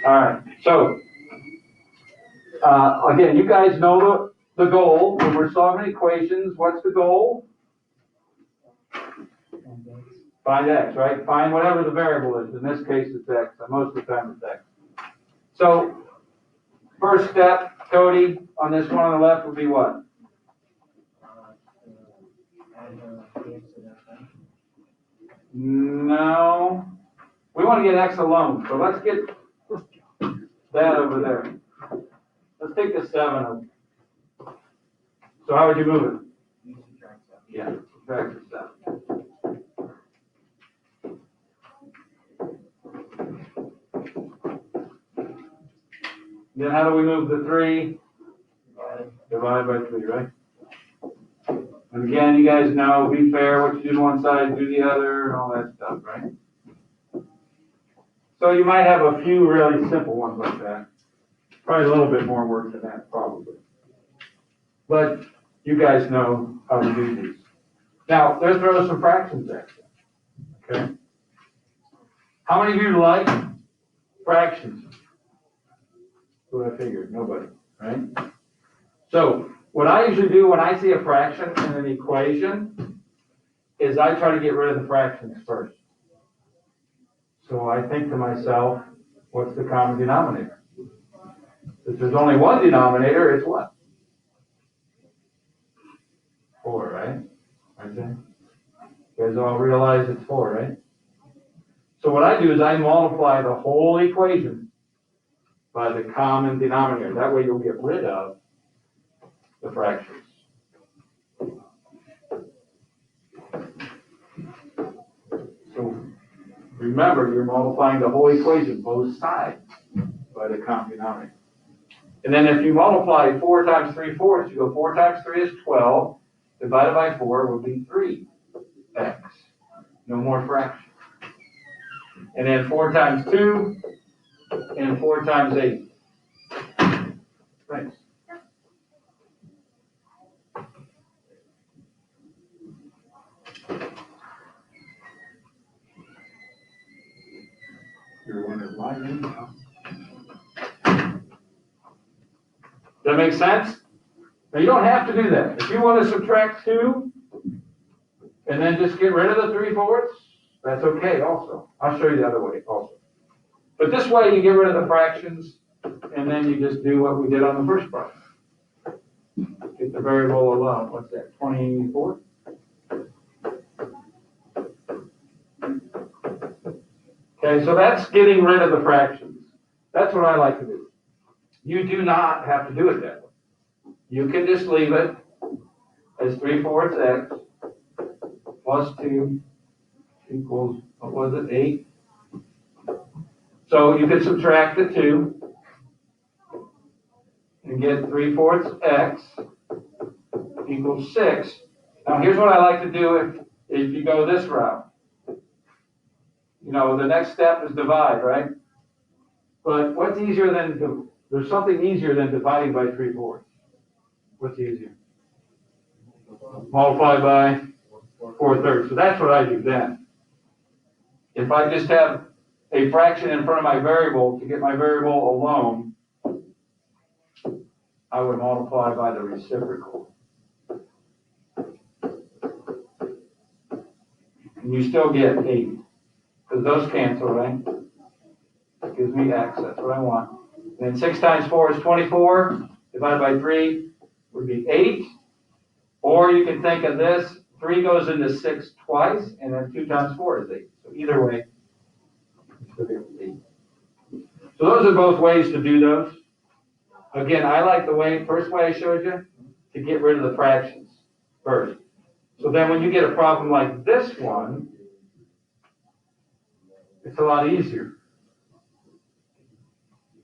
All right, so, again, you guys know the goal. When we're solving equations, what's the goal? Find x, right? Find whatever the variable is. In this case, it's x. Most of the time, it's x. So, first step, Cody, on this one on the left would be what? No. We want to get x alone. So let's get that over there. Let's take the 7. So how would you move it? Yeah, subtract the 7. Then how do we move the 3? Divide by 3, right? And again, you guys know, be fair, what you do to one side, do the other, and all that stuff, right? So you might have a few really simple ones like that. Probably a little bit more work than that, probably. But you guys know how to do these. Now, let's throw some fractions at you, okay? How many of you like fractions? That's what I figured, nobody, right? So, what I usually do when I see a fraction in an equation is I try to get rid of the fractions first. So I think to myself, what's the common denominator? If there's only one denominator, it's what? 4, right? Okay. You guys all realize it's 4, right? So what I do is I multiply the whole equation by the common denominator. That way you'll get rid of the fractions. So remember, you're multiplying the whole equation, both sides, by the common denominator. And then if you multiply 4 times 3/4, you go 4 times 3 is 12, divided by 4 will be 3x. No more fraction. And then 4 times 2, and 4 times 8. Thanks. You're wondering why now. Does that make sense? Now you don't have to do that. If you want to subtract 2 and then just get rid of the 3/4, that's okay also. I'll show you the other way also. But this way you get rid of the fractions and then you just do what we did on the first part. Get the variable alone. What's that? 24? Okay, so that's getting rid of the fractions. That's what I like to do. You do not have to do it that way. You can just leave it as 3/4 x plus 2 equals, what was it, 8? So you can subtract the 2 and get 3/4 x equals 6. Now here's what I like to do if you go this route. You know, the next step is divide, right? But what's easier than, there's something easier than dividing by 3/4. What's easier? Multiply by 4/3. So that's what I do then. If I just have a fraction in front of my variable, to get my variable alone, I would multiply by the reciprocal. And you still get 8. Because those cancel, right? That gives me x, that's what I want. And then 6 times 4 is 24, divided by 3 would be 8. Or you can think of this, 3 goes into 6 twice, and then 2 times 4 is 8. So either way, it's 8. So those are both ways to do those. Again, I like the first way I showed you, to get rid of the fractions first. So then when you get a problem like this one, it's a lot easier.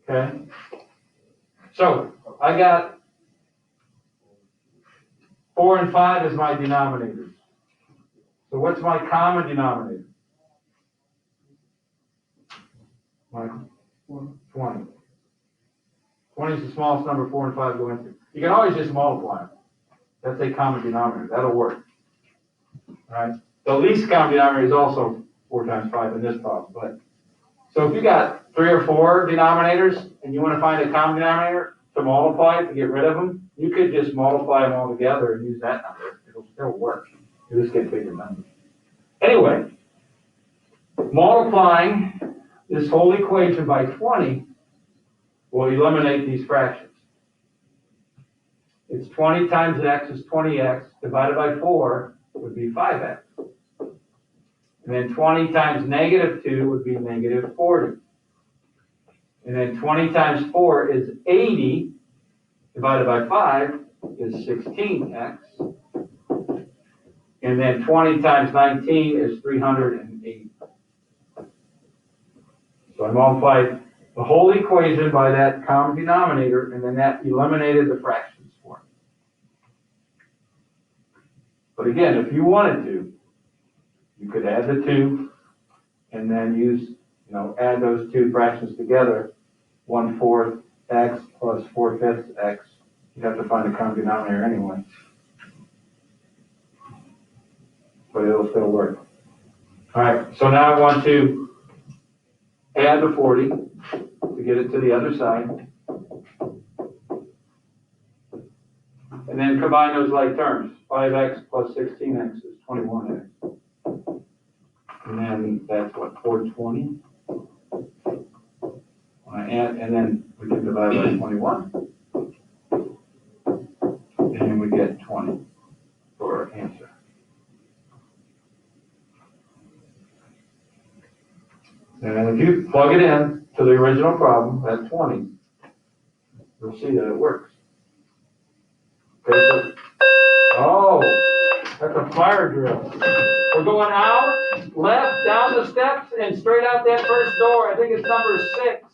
Okay? So, I got 4 and 5 as my denominators. So what's my common denominator? My 20. 20 is the smallest number 4 and 5 go into. You can always just multiply them. That's a common denominator. That'll work. All right? The least common denominator is also 4 times 5 in this problem, but So if you got 3 or 4 denominators and you want to find a common denominator to multiply to get rid of them, you could just multiply them all together and use that number. It'll still work. You just get bigger numbers. Anyway, multiplying this whole equation by 20 will eliminate these fractions. It's 20 times x is 20x divided by 4 would be 5x. And then 20 times negative 2 would be negative 40. And then 20 times 4 is 80 divided by 5 is 16x. And then 20 times 19 is 380. So I multiplied the whole equation by that common denominator, and then that eliminated the fractions for me. But again, if you wanted to, you could add the 2 and then use, add those 2 fractions together, 1/4 x plus 4/5 x. You have to find a common denominator anyway. But it'll still work. All right, so now I want to add the 40 to get it to the other side. And then combine those like terms. 5x plus 16x is 21x. And then that's what, 420? And then we can divide by 21. And we get 20 for our answer. And if you plug it in to the original problem at 20, you'll see that it works. Okay, so, oh, that's a fire drill. We're going out, left, down the steps, and straight out that first door. I think it's number 6.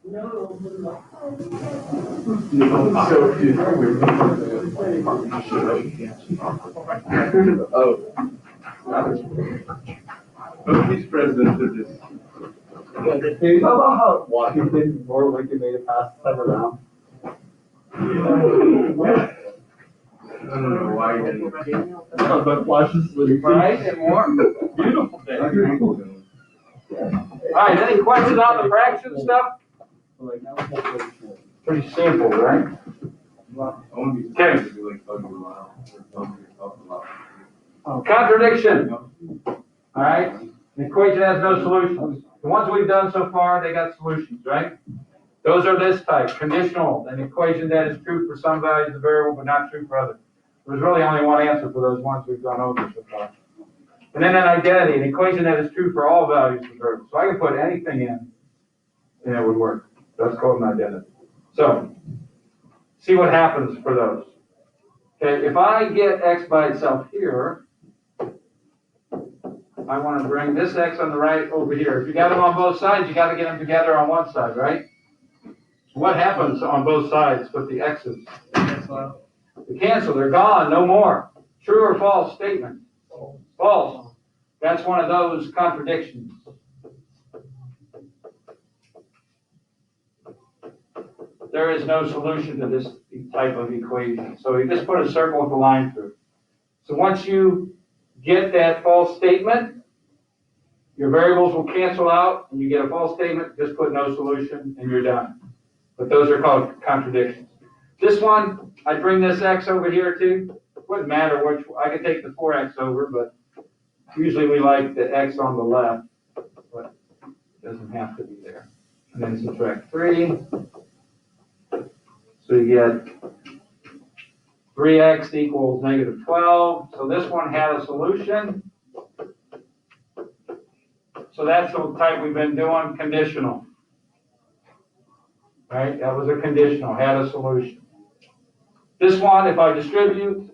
These presidents are just. Washington more like they made it past the second round. I don't know why you didn't. But Washington. Right, and warm, beautiful day. All right, any questions on the fraction stuff? Pretty simple, right? I want to be scared to be like talking loud or talking loud. Contradiction. All right, the equation has no solutions. The ones we've done so far, they got solutions, right? Those are this type, conditional, an equation that is true for some values of the variable but not true for others. There's really only one answer for those ones we've gone over so far. And then an identity, an equation that is true for all values of the variable. So I can put anything in and it would work. That's called an identity. So, see what happens for those. Okay, if I get x by itself here, I want to bring this x on the right over here. If you got them on both sides, you got to get them together on one side, right? What happens on both sides with the x's? They cancel, they're gone, no more. True or false statement? False. That's one of those contradictions. There is no solution to this type of equation. So you just put a circle with a line through it. So once you get that false statement, your variables will cancel out, and you get a false statement, just put no solution, and you're done. But those are called contradictions. This one, I bring this x over here too. Wouldn't matter which, I could take the 4x over, but usually we like the x on the left, but it doesn't have to be there. And then subtract 3. So you get 3x equals negative 12. So this one had a solution. So that's the type we've been doing, conditional. Right? That was a conditional, had a solution. This one, if I distribute,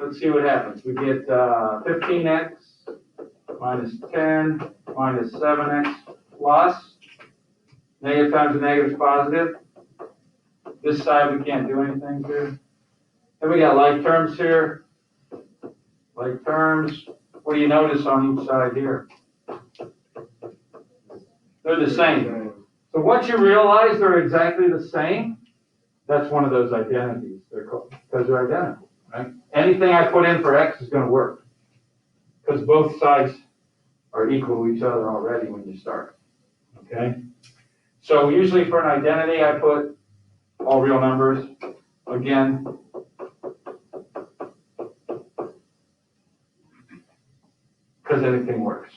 let's see what happens. We get 15x minus 10 minus 7x plus. Negative times a negative is positive. This side we can't do anything to. Then we got like terms here. Like terms. What do you notice on each side here? They're the same. So once you realize they're exactly the same, that's one of those identities. They're called, because they're identical, right? Anything I put in for x is going to work because both sides are equal to each other already when you start, okay? So usually for an identity, I put all real numbers. Again, because anything works.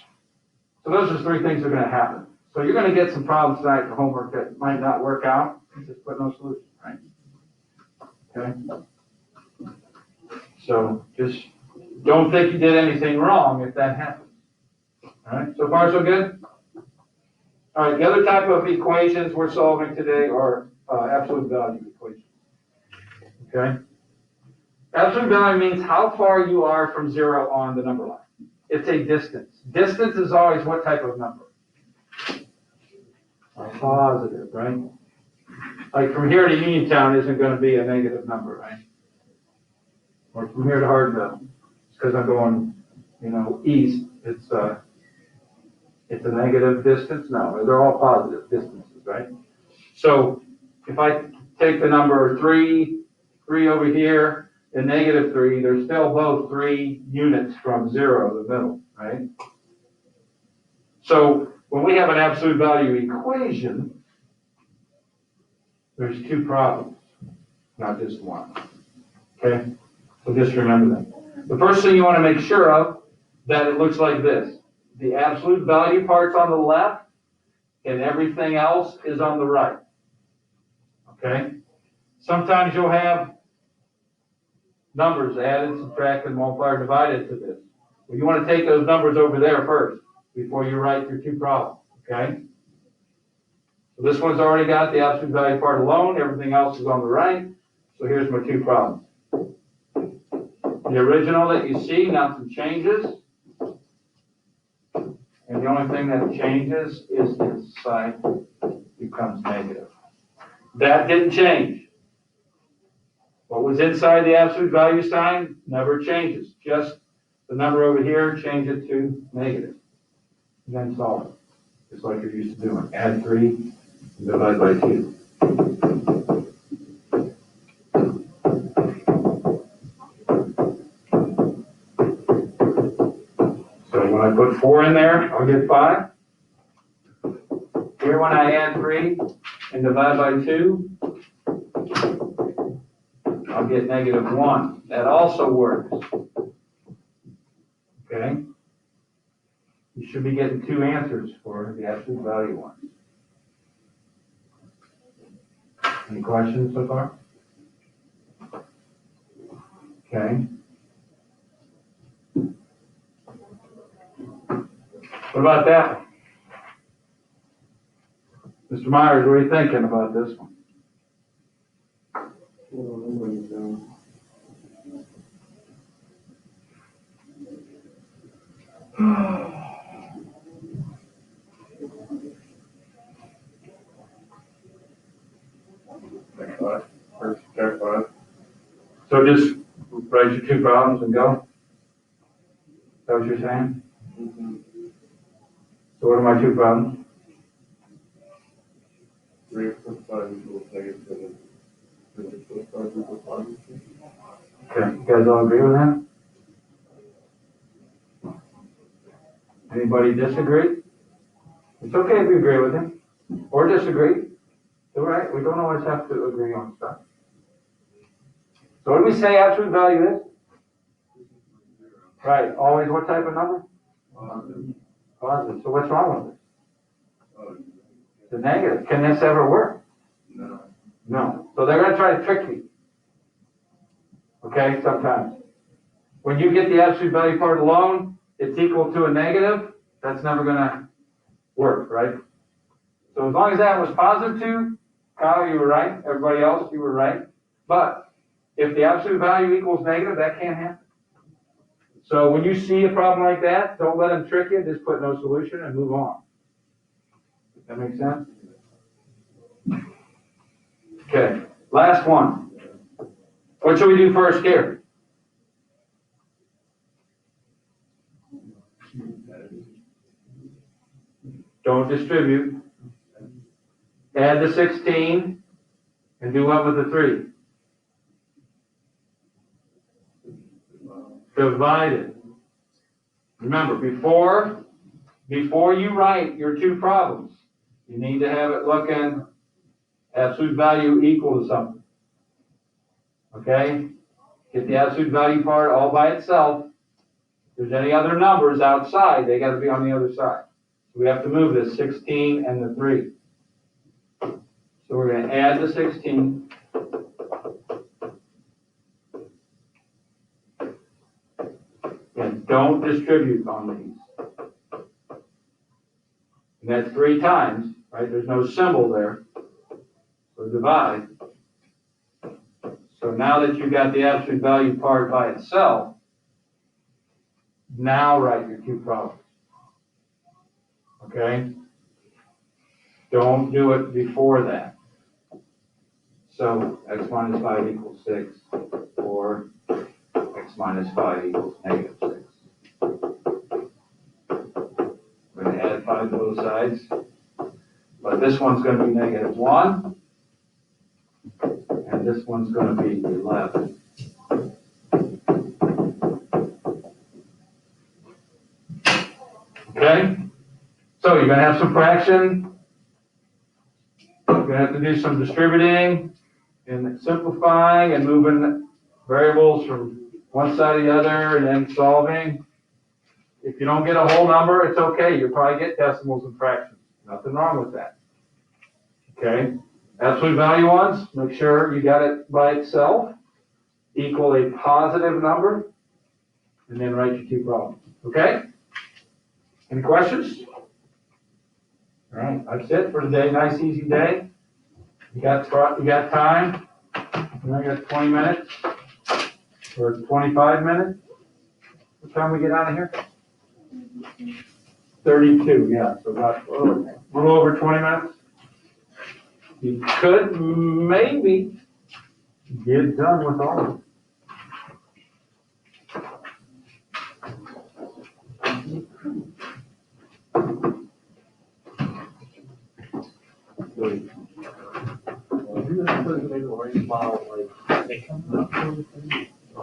So those are 3 things that are going to happen. So you're going to get some problems tonight for homework that might not work out. Just put no solution, right? Okay? So just don't think you did anything wrong if that happens. All right, so far so good? All right, the other type of equations we're solving today are absolute value equations. Okay? Absolute value means how far you are from 0 on the number line. It's a distance. Distance is always what type of number? A positive, right? Like from here to Uniontown isn't going to be a negative number, right? Or from here to Hardville, it's because I'm going, east. It's a negative distance. No, they're all positive distances, right? So if I take the number 3 over here, and negative 3, they're still both 3 units from 0, the middle, right? So when we have an absolute value equation, there's 2 problems, not just one. Okay? So just remember that. The first thing you want to make sure of, that it looks like this. The absolute value part's on the left, and everything else is on the right. Okay? Sometimes you'll have numbers added, subtracted, multiplied, divided to this. Well, you want to take those numbers over there first before you write your 2 problems. Okay? So this one's already got the absolute value part alone. Everything else is on the right. So here's my 2 problems. The original that you see, nothing changes. And the only thing that changes is this side becomes negative. That didn't change. What was inside the absolute value sign never changes. Just the number over here, change it to negative. And then solve it. Just like you're used to doing. Add 3, and divide by 2. So when I put 4 in there, I'll get 5. Here when I add 3 and divide by 2, I'll get negative 1. That also works. Okay? You should be getting 2 answers for the absolute value ones. Any questions so far? Okay. What about that one? Mr. Myers, what are you thinking about this one? Check 5. First, check 5. So just write your 2 problems and go? Is that what you're saying? So what are my 2 problems? 3 plus 5 equals negative 7. 3 plus 5 equals positive 2. Okay, you guys all agree with that? Anybody disagree? It's okay if you agree with him, or disagree. It's all right, we don't always have to agree on stuff. So what do we say absolute value is? Right, always what type of number? Positive. So what's wrong with it? It's a negative. Can this ever work? No. No. So they're going to try to trick you. Okay, sometimes. When you get the absolute value part alone, it's equal to a negative, that's never going to work, right? So as long as that was positive 2, Kyle, you were right. Everybody else, you were right. But if the absolute value equals negative, that can't happen. So when you see a problem like that, don't let them trick you. Just put no solution and move on. Does that make sense? Okay, last one. What should we do first here? Don't distribute. Add the 16 and do what with the 3? Divide it. Remember, before you write your 2 problems, you need to have it looking absolute value equal to something. Okay? Get the absolute value part all by itself. If there's any other numbers outside, they got to be on the other side. So we have to move this 16 and the 3. So we're going to add the 16. And don't distribute on these. And that's 3 times, right? There's no symbol there. So divide. So now that you've got the absolute value part by itself, now write your 2 problems. Okay? Don't do it before that. So x minus 5 equals 6, or x minus 5 equals negative 6. We're going to add 5 to both sides. But this one's going to be negative 1. And this one's going to be 11. Okay? So you're going to have some fraction. You're going to have to do some distributing and simplifying and moving variables from one side to the other and then solving. If you don't get a whole number, it's okay. You'll probably get decimals and fractions. Nothing wrong with that. Okay? Absolute value ones, make sure you got it by itself, equal a positive number, and then write your 2 problems. Okay? Any questions? All right, that's it for today. Nice, easy day. You got time? I got 20 minutes or 25 minutes. What time we get out of here? 32, yeah. So about a little over 20 minutes. You could maybe Get done with all of it. You just put it in the orange bottle, like, they come out.